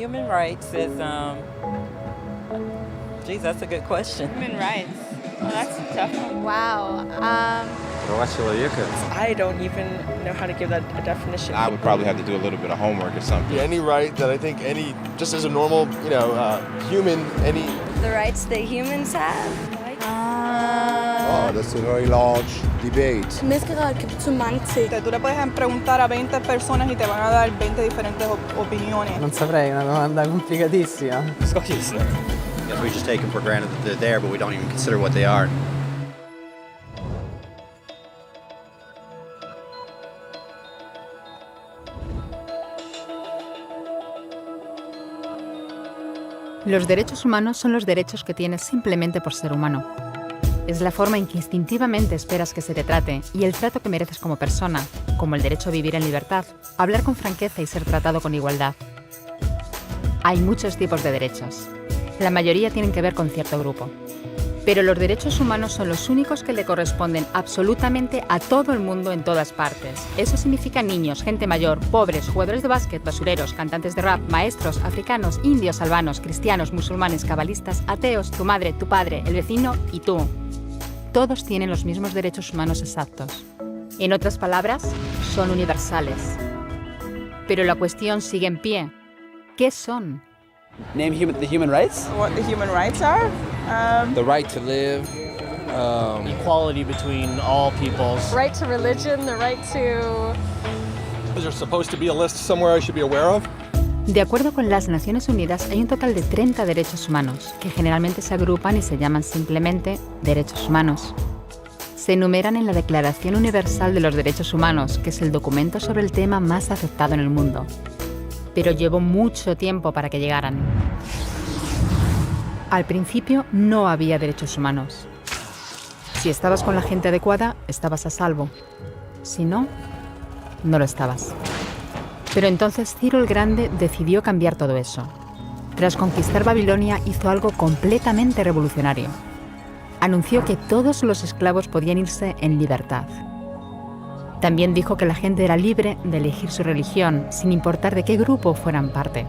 Human rights is, geez, that's a good question. Human rights. Well, that's a tough one. Wow. Права человека. I don't even know how to give that a definition. I would probably have to do a little bit of homework or something. Any right that I think any, just as a normal, human, any... The rights that humans have. Oh, that's a very large debate. Menneskerettigheder kan betyde mange ting. Tú le puedes preguntar a 20 personas y te van a dar 20 diferentes opiniones. Non saprei, una domanda complicatissima. Yes, we just take them for granted that they're there, but we don't even consider what they are. Los derechos humanos son los derechos que tienes simplemente por ser humano. Es la forma en que instintivamente esperas que se te trate y el trato que mereces como persona, como el derecho a vivir en libertad, hablar con franqueza y ser tratado con igualdad. Hay muchos tipos de derechos. La mayoría tienen que ver con cierto grupo. Pero los derechos humanos son los únicos que le corresponden absolutamente a todo el mundo en todas partes. Eso significa niños, gente mayor, pobres, jugadores de básquet, basureros, cantantes de rap, maestros, africanos, indios, albanos, cristianos, musulmanes, cabalistas, ateos, tu madre, tu padre, el vecino y tú. Todos tienen los mismos derechos humanos exactos. En otras palabras, son universales. Pero la cuestión sigue en pie. ¿Qué son? Name the human rights? What the human rights are? The right to live. Equality between all peoples. Right to religion, the right to... Is there supposed to be a list somewhere I should be aware of? De acuerdo con las Naciones Unidas, hay un total de 30 derechos humanos, que generalmente se agrupan y se llaman simplemente derechos humanos. Se enumeran en la Declaración Universal de los Derechos Humanos, que es el documento sobre el tema más aceptado en el mundo. Pero llevó mucho tiempo para que llegaran. Al principio no había derechos humanos. Si estabas con la gente adecuada, estabas a salvo. Si no, no lo estabas. Pero entonces Ciro el Grande decidió cambiar todo eso. Tras conquistar Babilonia, hizo algo completamente revolucionario. Anunció que todos los esclavos podían irse en libertad. También dijo que la gente era libre de elegir su religión, sin importar de qué grupo fueran parte.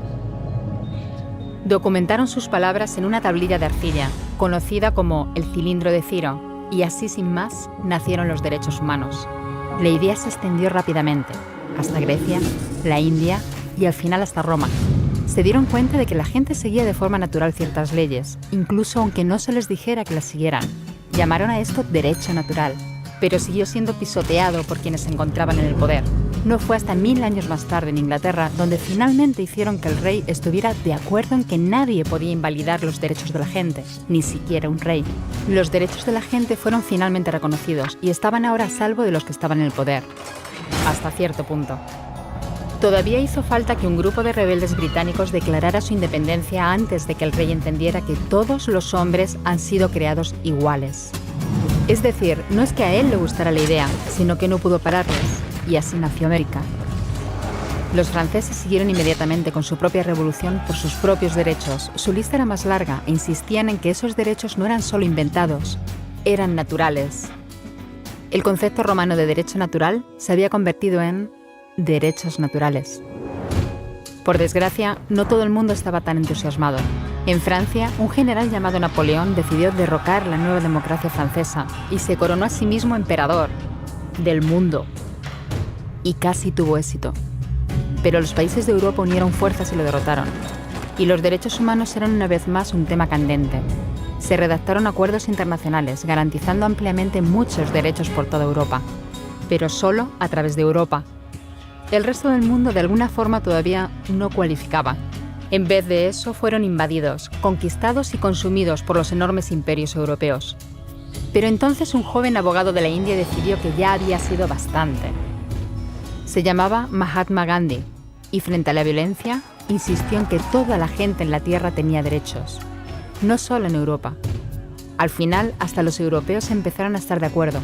Documentaron sus palabras en una tablilla de arcilla, conocida como el cilindro de Ciro, y así sin más nacieron los derechos humanos. La idea se extendió rápidamente, hasta Grecia, la India y al final hasta Roma. Se dieron cuenta de que la gente seguía de forma natural ciertas leyes, incluso aunque no se les dijera que las siguieran. Llamaron a esto derecho natural, pero siguió siendo pisoteado por quienes se encontraban en el poder. No fue hasta 1000 años más tarde en Inglaterra donde finalmente hicieron que el rey estuviera de acuerdo en que nadie podía invalidar los derechos de la gente, ni siquiera un rey. Los derechos de la gente fueron finalmente reconocidos y estaban ahora a salvo de los que estaban en el poder. Hasta cierto punto. Todavía hizo falta que un grupo de rebeldes británicos declarara su independencia antes de que el rey entendiera que todos los hombres han sido creados iguales. Es decir, no es que a él le gustara la idea, sino que no pudo pararles, y así nació América. Los franceses siguieron inmediatamente con su propia revolución por sus propios derechos. Su lista era más larga e insistían en que esos derechos no eran solo inventados, eran naturales. El concepto romano de derecho natural se había convertido en derechos naturales. Por desgracia, no todo el mundo estaba tan entusiasmado. En Francia, un general llamado Napoleón decidió derrocar la nueva democracia francesa y se coronó a sí mismo emperador del mundo. Y casi tuvo éxito. Pero los países de Europa unieron fuerzas y lo derrotaron. Y los derechos humanos eran una vez más un tema candente. Se redactaron acuerdos internacionales garantizando ampliamente muchos derechos por toda Europa, pero solo a través de Europa. El resto del mundo de alguna forma todavía no cualificaba. En vez de eso fueron invadidos, conquistados y consumidos por los enormes imperios europeos. Pero entonces un joven abogado de la India decidió que ya había sido bastante. Se llamaba Mahatma Gandhi y frente a la violencia insistió en que toda la gente en la tierra tenía derechos. No solo en Europa. Al final, hasta los europeos empezaron a estar de acuerdo.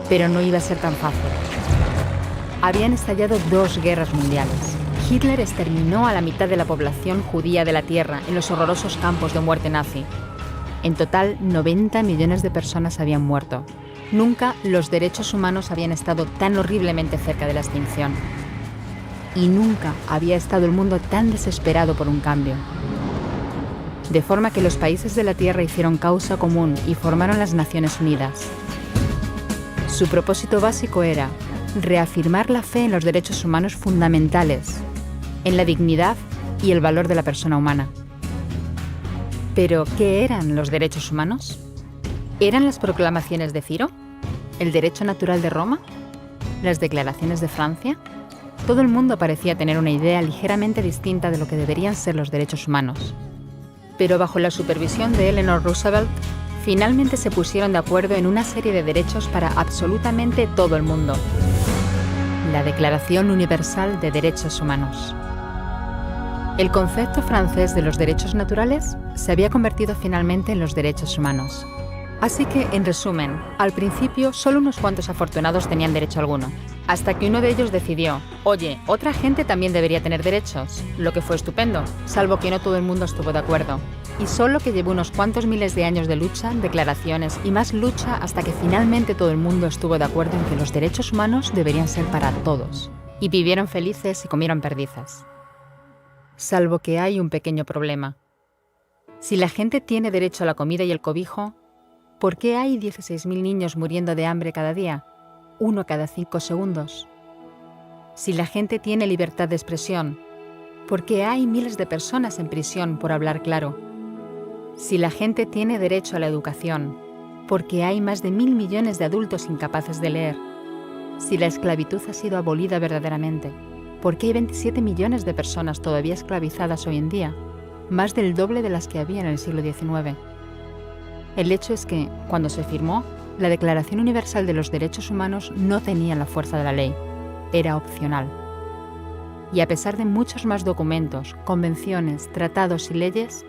Pero no iba a ser tan fácil. Habían estallado 2 guerras mundiales. Hitler exterminó a la mitad de la población judía de la Tierra en los horrorosos campos de muerte nazi. En total, 90 millones de personas habían muerto. Nunca los derechos humanos habían estado tan horriblemente cerca de la extinción. y nunca había estado el mundo tan desesperado por un cambio. De forma que los países de la Tierra hicieron causa común y formaron las Naciones Unidas. Su propósito básico era reafirmar la fe en los derechos humanos fundamentales, en la dignidad y el valor de la persona humana. ¿Pero qué eran los derechos humanos? ¿Eran las proclamaciones de Ciro? ¿El derecho natural de Roma? ¿Las declaraciones de Francia? Todo el mundo parecía tener una idea ligeramente distinta de lo que deberían ser los derechos humanos. Pero bajo la supervisión de Eleanor Roosevelt, finalmente se pusieron de acuerdo en una serie de derechos para absolutamente todo el mundo. La Declaración Universal de Derechos Humanos. El concepto francés de los derechos naturales se había convertido finalmente en los derechos humanos. Así que, en resumen, al principio solo unos cuantos afortunados tenían derecho alguno, hasta que uno de ellos decidió, oye, otra gente también debería tener derechos, lo que fue estupendo, salvo que no todo el mundo estuvo de acuerdo. Y solo que llevó unos cuantos miles de años de lucha, declaraciones y más lucha hasta que finalmente todo el mundo estuvo de acuerdo en que los derechos humanos deberían ser para todos. Y vivieron felices y comieron perdices. Salvo que hay un pequeño problema. Si la gente tiene derecho a la comida y el cobijo, ¿por qué hay 16.000 niños muriendo de hambre cada día? 1 cada 5 segundos. Si la gente tiene libertad de expresión, ¿por qué hay miles de personas en prisión por hablar claro? Si la gente tiene derecho a la educación, ¿por qué hay más de 1.000 millones de adultos incapaces de leer? Si la esclavitud ha sido abolida verdaderamente, ¿por qué hay 27 millones de personas todavía esclavizadas hoy en día? Más del doble de las que había en el siglo XIX. El hecho es que, cuando se firmó, la Declaración Universal de los Derechos Humanos no tenía la fuerza de la ley. Era opcional. Y a pesar de muchos más documentos, convenciones, tratados y leyes,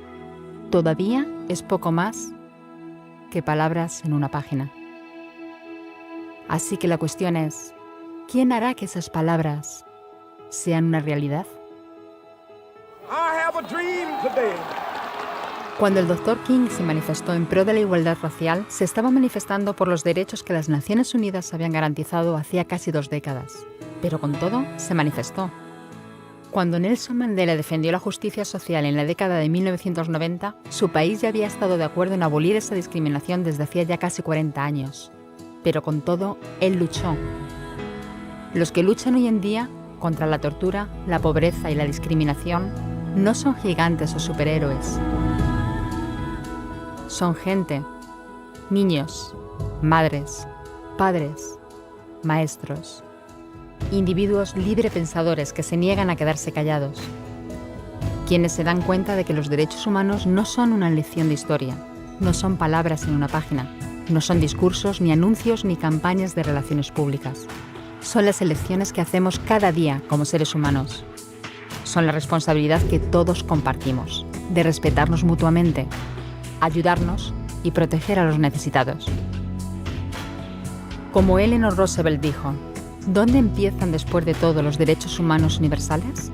todavía es poco más que palabras en una página. Así que la cuestión es, ¿quién hará que esas palabras sean una realidad? Cuando el Dr. King se manifestó en pro de la igualdad racial, se estaba manifestando por los derechos que las Naciones Unidas habían garantizado hacía casi 2 décadas. Pero con todo, se manifestó. Cuando Nelson Mandela defendió la justicia social en la década de 1990, su país ya había estado de acuerdo en abolir esa discriminación desde hacía ya casi 40 años. Pero con todo, él luchó. Los que luchan hoy en día contra la tortura, la pobreza y la discriminación no son gigantes o superhéroes. Son gente, niños, madres, padres, maestros, individuos librepensadores que se niegan a quedarse callados, quienes se dan cuenta de que los derechos humanos no son una lección de historia, no son palabras en una página, no son discursos, ni anuncios, ni campañas de relaciones públicas. Son las elecciones que hacemos cada día como seres humanos. Son la responsabilidad que todos compartimos, de respetarnos mutuamente, ayudarnos y proteger a los necesitados. Como Eleanor Roosevelt dijo, ¿dónde empiezan después de todo los derechos humanos universales?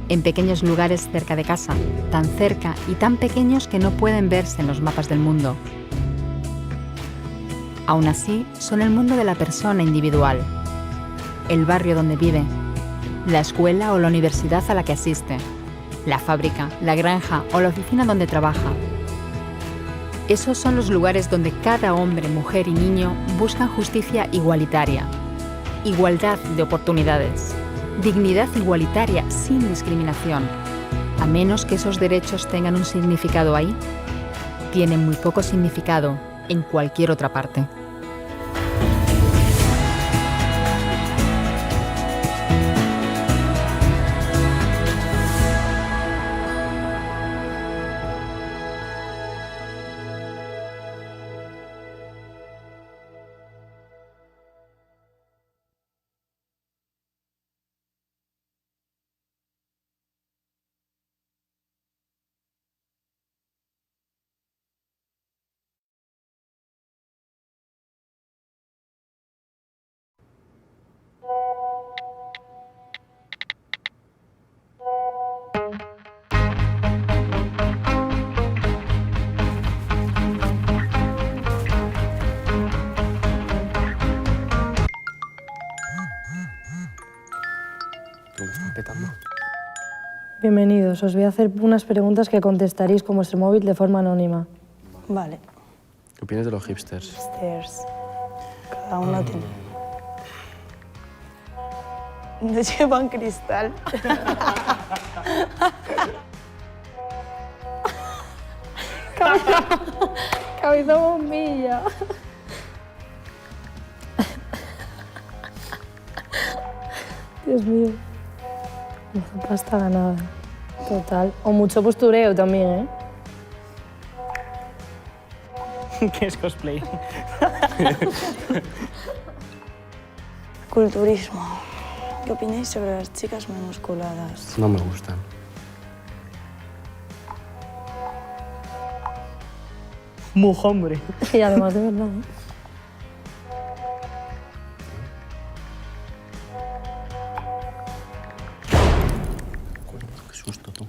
En pequeños lugares cerca de casa, tan cerca y tan pequeños que no pueden verse en los mapas del mundo. Aún así, son el mundo de la persona individual, el barrio donde vive, la escuela o la universidad a la que asiste, la fábrica, la granja o la oficina donde trabaja. Esos son los lugares donde cada hombre, mujer y niño buscan justicia igualitaria, igualdad de oportunidades, dignidad igualitaria sin discriminación. A menos que esos derechos tengan un significado ahí, tienen muy poco significado en cualquier otra parte. Tú me estás petando. Bienvenidos. Os voy a hacer unas preguntas que contestaréis con vuestro móvil de forma anónima. Vale. ¿Qué opinas de los hipsters? Stairs. Cada uno tiene. No llevan cristal. Cabeza bombilla. Dios mío. Mucha pasta ganada. Total. O mucho postureo también, ¿eh? ¿Qué es cosplay? Culturismo. ¿Qué opináis sobre las chicas muy musculadas? No me gustan. Mujombre. Y además de verdad, ¿eh? Qué susto, tú.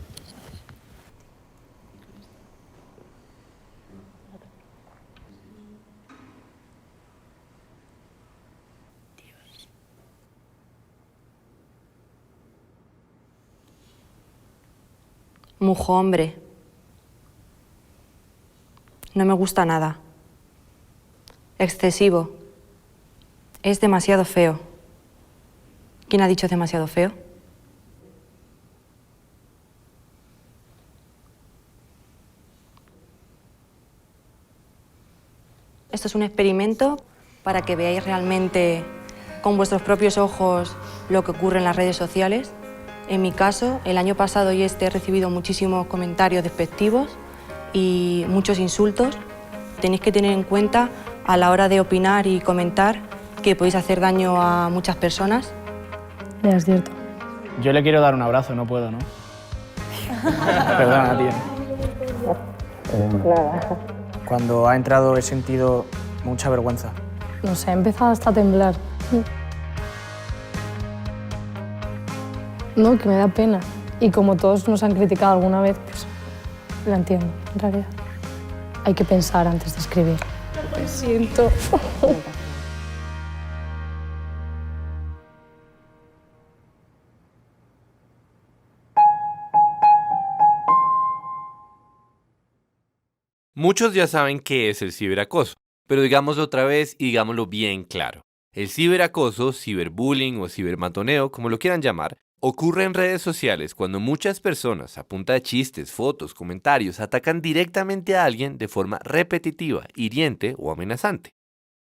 Mujo hombre. No me gusta nada. Excesivo. Es demasiado feo. ¿Quién ha dicho es demasiado feo? Esto es un experimento para que veáis realmente con vuestros propios ojos lo que ocurre en las redes sociales. En mi caso, el año pasado y este he recibido muchísimos comentarios despectivos y muchos insultos. Tenéis que tener en cuenta a la hora de opinar y comentar que podéis hacer daño a muchas personas. Ya es cierto. Yo le quiero dar un abrazo, no puedo, ¿no? Perdona, tío. Cuando ha entrado he sentido mucha vergüenza. No sé, he empezado hasta a temblar. No, que me da pena. Y como todos nos han criticado alguna vez, pues lo entiendo, en realidad. Hay que pensar antes de escribir. Lo siento. Muchos ya saben qué es el ciberacoso, pero digámoslo otra vez y digámoslo bien claro. El ciberacoso, ciberbullying o cibermatoneo, como lo quieran llamar, ocurre en redes sociales cuando muchas personas, a punta de chistes, fotos, comentarios, atacan directamente a alguien de forma repetitiva, hiriente o amenazante.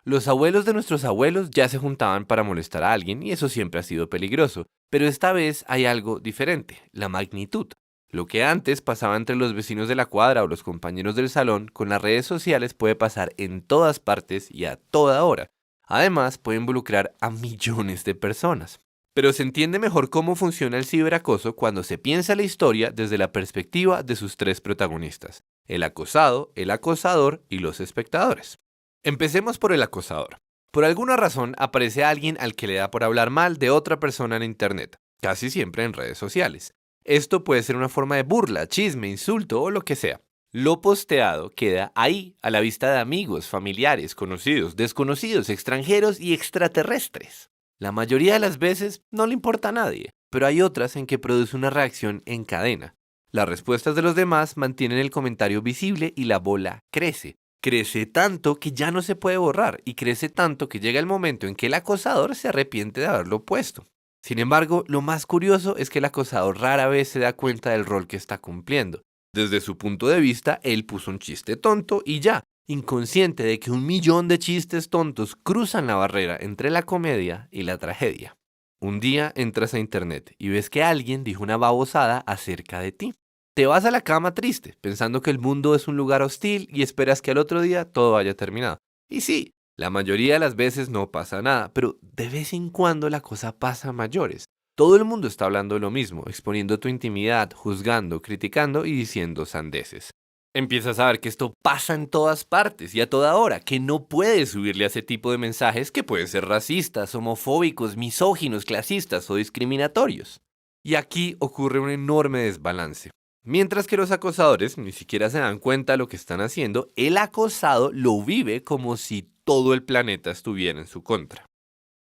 Los abuelos de nuestros abuelos ya se juntaban para molestar a alguien y eso siempre ha sido peligroso, pero esta vez hay algo diferente, la magnitud. Lo que antes pasaba entre los vecinos de la cuadra o los compañeros del salón, con las redes sociales puede pasar en todas partes y a toda hora. Además, puede involucrar a millones de personas. Pero se entiende mejor cómo funciona el ciberacoso cuando se piensa la historia desde la perspectiva de sus tres protagonistas: el acosado, el acosador y los espectadores. Empecemos por el acosador. Por alguna razón aparece alguien al que le da por hablar mal de otra persona en internet, casi siempre en redes sociales. Esto puede ser una forma de burla, chisme, insulto o lo que sea. Lo posteado queda ahí, a la vista de amigos, familiares, conocidos, desconocidos, extranjeros y extraterrestres. La mayoría de las veces no le importa a nadie, pero hay otras en que produce una reacción en cadena. Las respuestas de los demás mantienen el comentario visible y la bola crece. Crece tanto que ya no se puede borrar y crece tanto que llega el momento en que el acosador se arrepiente de haberlo puesto. Sin embargo, lo más curioso es que el acosador rara vez se da cuenta del rol que está cumpliendo. Desde su punto de vista, él puso un chiste tonto y ya, inconsciente de que 1.000.000 de chistes tontos cruzan la barrera entre la comedia y la tragedia. Un día entras a internet y ves que alguien dijo una babosada acerca de ti. Te vas a la cama triste, pensando que el mundo es un lugar hostil y esperas que al otro día todo haya terminado. Y sí, la mayoría de las veces no pasa nada, pero de vez en cuando la cosa pasa a mayores. Todo el mundo está hablando de lo mismo, exponiendo tu intimidad, juzgando, criticando y diciendo sandeces. Empiezas a ver que esto pasa en todas partes y a toda hora, que no puedes subirle a ese tipo de mensajes que pueden ser racistas, homofóbicos, misóginos, clasistas o discriminatorios. Y aquí ocurre un enorme desbalance. Mientras que los acosadores ni siquiera se dan cuenta de lo que están haciendo, el acosado lo vive como si todo el planeta estuviera en su contra.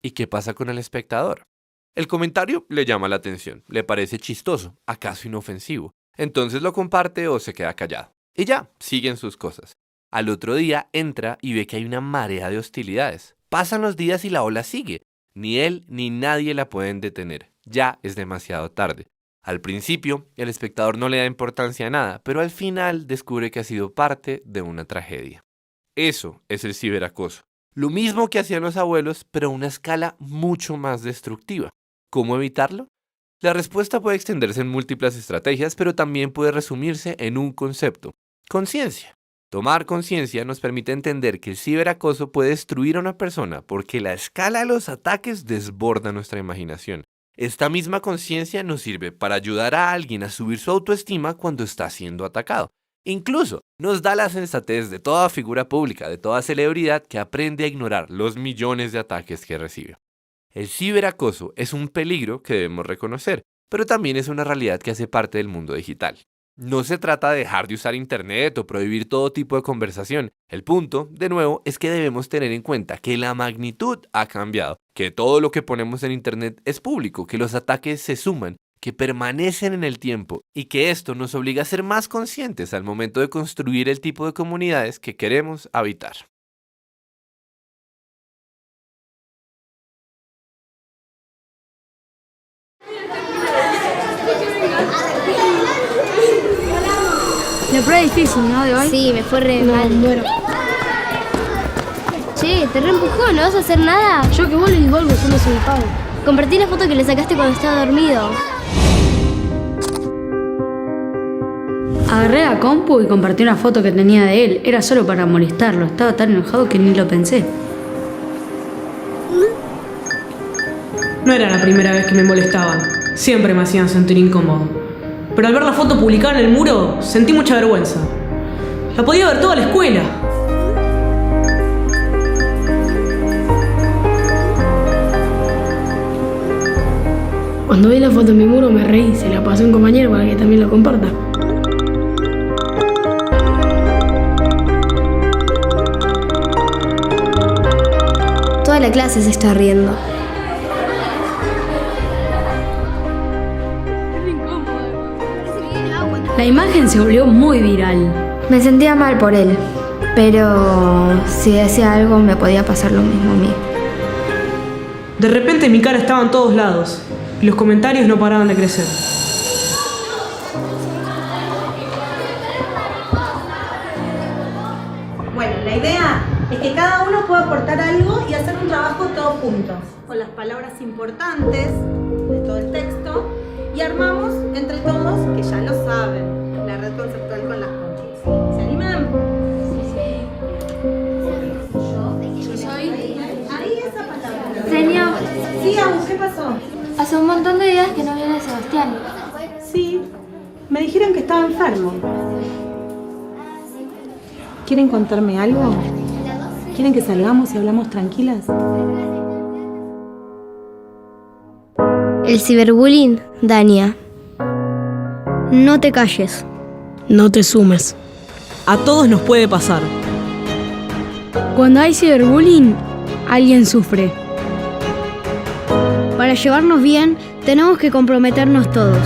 ¿Y qué pasa con el espectador? El comentario le llama la atención, le parece chistoso, acaso inofensivo. Entonces lo comparte o se queda callado. Y ya, siguen sus cosas. Al otro día entra y ve que hay una marea de hostilidades. Pasan los días y la ola sigue. Ni él ni nadie la pueden detener. Ya es demasiado tarde. Al principio, el espectador no le da importancia a nada, pero al final descubre que ha sido parte de una tragedia. Eso es el ciberacoso. Lo mismo que hacían los abuelos, pero a una escala mucho más destructiva. ¿Cómo evitarlo? La respuesta puede extenderse en múltiples estrategias, pero también puede resumirse en un concepto: conciencia. Tomar conciencia nos permite entender que el ciberacoso puede destruir a una persona porque la escala de los ataques desborda nuestra imaginación. Esta misma conciencia nos sirve para ayudar a alguien a subir su autoestima cuando está siendo atacado. Incluso nos da la sensatez de toda figura pública, de toda celebridad que aprende a ignorar los millones de ataques que recibe. El ciberacoso es un peligro que debemos reconocer, pero también es una realidad que hace parte del mundo digital. No se trata de dejar de usar Internet o prohibir todo tipo de conversación. El punto, de nuevo, es que debemos tener en cuenta que la magnitud ha cambiado, que todo lo que ponemos en Internet es público, que los ataques se suman, que permanecen en el tiempo y que esto nos obliga a ser más conscientes al momento de construir el tipo de comunidades que queremos habitar. La prueba difícil, ¿no? De hoy. Sí, me fue re mal. Bueno. Che, te reempujó, ¿no vas a hacer nada? Yo que vos le digo algo, solo soy pago. Compartí la foto que le sacaste cuando estaba dormido. Agarré la compu y compartí una foto que tenía de él. Era solo para molestarlo. Estaba tan enojado que ni lo pensé. No era la primera vez que me molestaban. Siempre me hacían sentir incómodo. Pero al ver la foto publicada en el muro, sentí mucha vergüenza. La podía ver toda la escuela. Cuando vi la foto en mi muro me reí. Se la pasé a un compañero para que también lo comparta. Toda la clase se está riendo. La imagen se volvió muy viral. Me sentía mal por él, pero si decía algo me podía pasar lo mismo a mí. De repente mi cara estaba en todos lados y los comentarios no paraban de crecer. Bueno, la idea es que cada uno pueda aportar algo y hacer un trabajo todos juntos, con las palabras importantes de todo el texto, y armamos entre todos, que ya lo saben, la red conceptual con las conchas. ¿Se animan? Yo soy... Ahí esa palabra. Señor. Sí, Agus, ¿qué pasó? Hace un montón de días que no viene Sebastián. Sí, me dijeron que estaba enfermo. ¿Quieren contarme algo? ¿Quieren que salgamos y hablamos tranquilas? El ciberbullying daña. No te calles. No te sumes. A todos nos puede pasar. Cuando hay ciberbullying, alguien sufre. Para llevarnos bien, tenemos que comprometernos todos.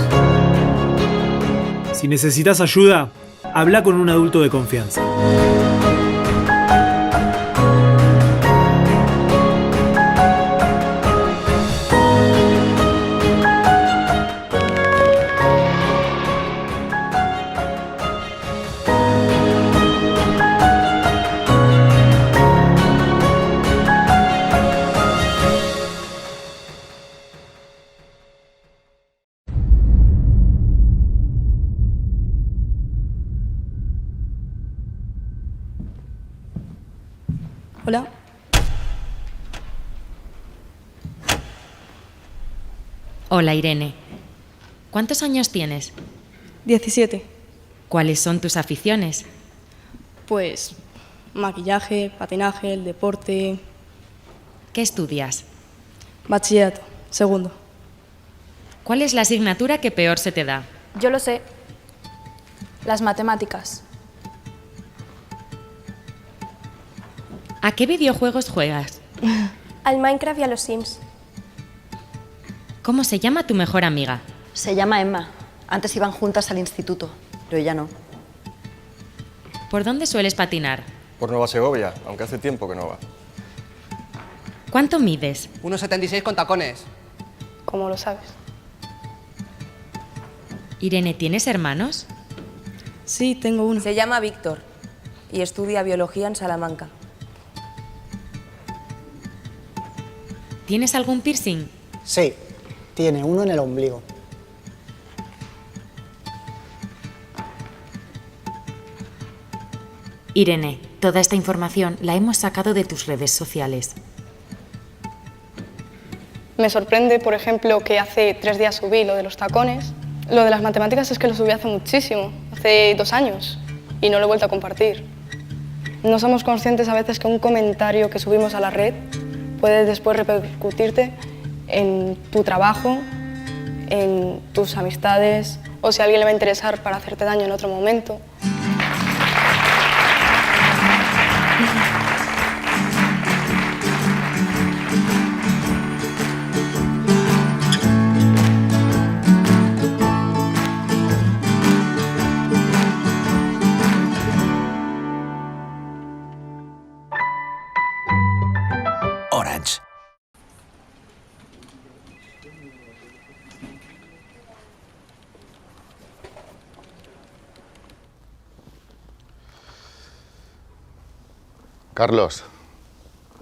Si necesitas ayuda, habla con un adulto de confianza. Hola. Hola, Irene. ¿Cuántos años tienes? 17. ¿Cuáles son tus aficiones? Pues maquillaje, patinaje, el deporte. ¿Qué estudias? Bachillerato, segundo. ¿Cuál es la asignatura que peor se te da? Yo lo sé. Las matemáticas. ¿A qué videojuegos juegas? Al Minecraft y a los Sims. ¿Cómo se llama tu mejor amiga? Se llama Emma. Antes iban juntas al instituto, pero ella no. ¿Por dónde sueles patinar? Por Nueva Segovia, aunque hace tiempo que no va. ¿Cuánto mides? 1,76 con tacones. ¿Cómo lo sabes? Irene, ¿tienes hermanos? Sí, tengo uno. Se llama Víctor y estudia biología en Salamanca. ¿Tienes algún piercing? Sí, tiene uno en el ombligo. Irene, toda esta información la hemos sacado de tus redes sociales. Me sorprende, por ejemplo, que hace 3 días subí lo de los tacones. Lo de las matemáticas es que lo subí hace muchísimo, hace 2 años, y no lo he vuelto a compartir. No somos conscientes a veces que un comentario que subimos a la red puede después repercutirte en tu trabajo, en tus amistades, o si a alguien le va a interesar para hacerte daño en otro momento. Orange. Carlos,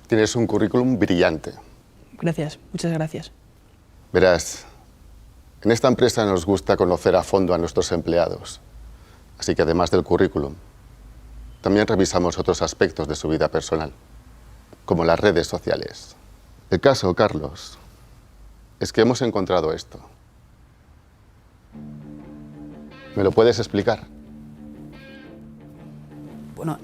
tienes un currículum brillante. Gracias, muchas gracias. Verás, en esta empresa nos gusta conocer a fondo a nuestros empleados. Así que además del currículum, también revisamos otros aspectos de su vida personal, como las redes sociales. El caso, Carlos, es que hemos encontrado esto. ¿Me lo puedes explicar? Bueno,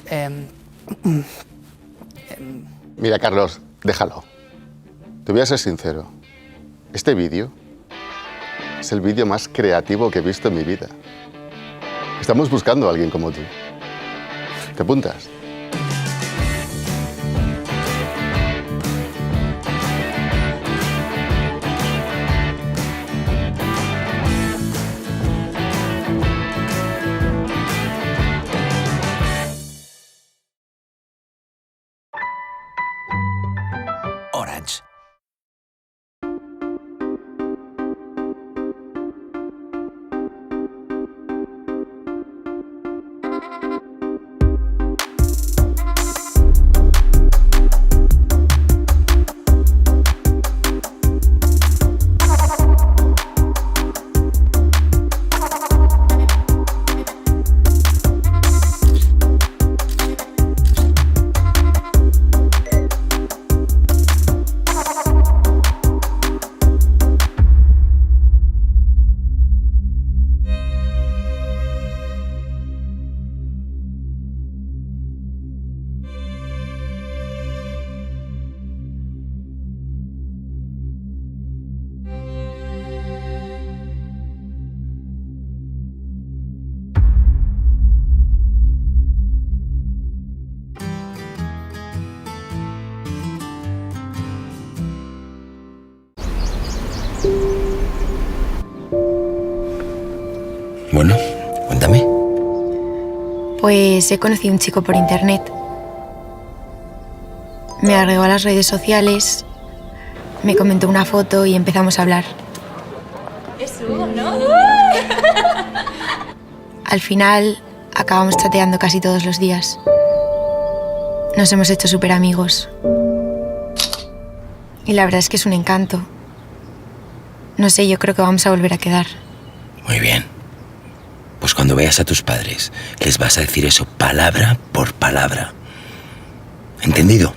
Mira, Carlos, déjalo. Te voy a ser sincero. Este vídeo es el vídeo más creativo que he visto en mi vida. Estamos buscando a alguien como tú. ¿Te apuntas? Orange. Bueno, cuéntame. Pues he conocido a un chico por internet. Me agregó a las redes sociales, me comentó una foto y empezamos a hablar. Es Hugo, ¿no? Al final acabamos chateando casi todos los días. Nos hemos hecho súper amigos. Y la verdad es que es un encanto. No sé, yo creo que vamos a volver a quedar. Muy bien. Pues cuando veas a tus padres, les vas a decir eso palabra por palabra. ¿Entendido?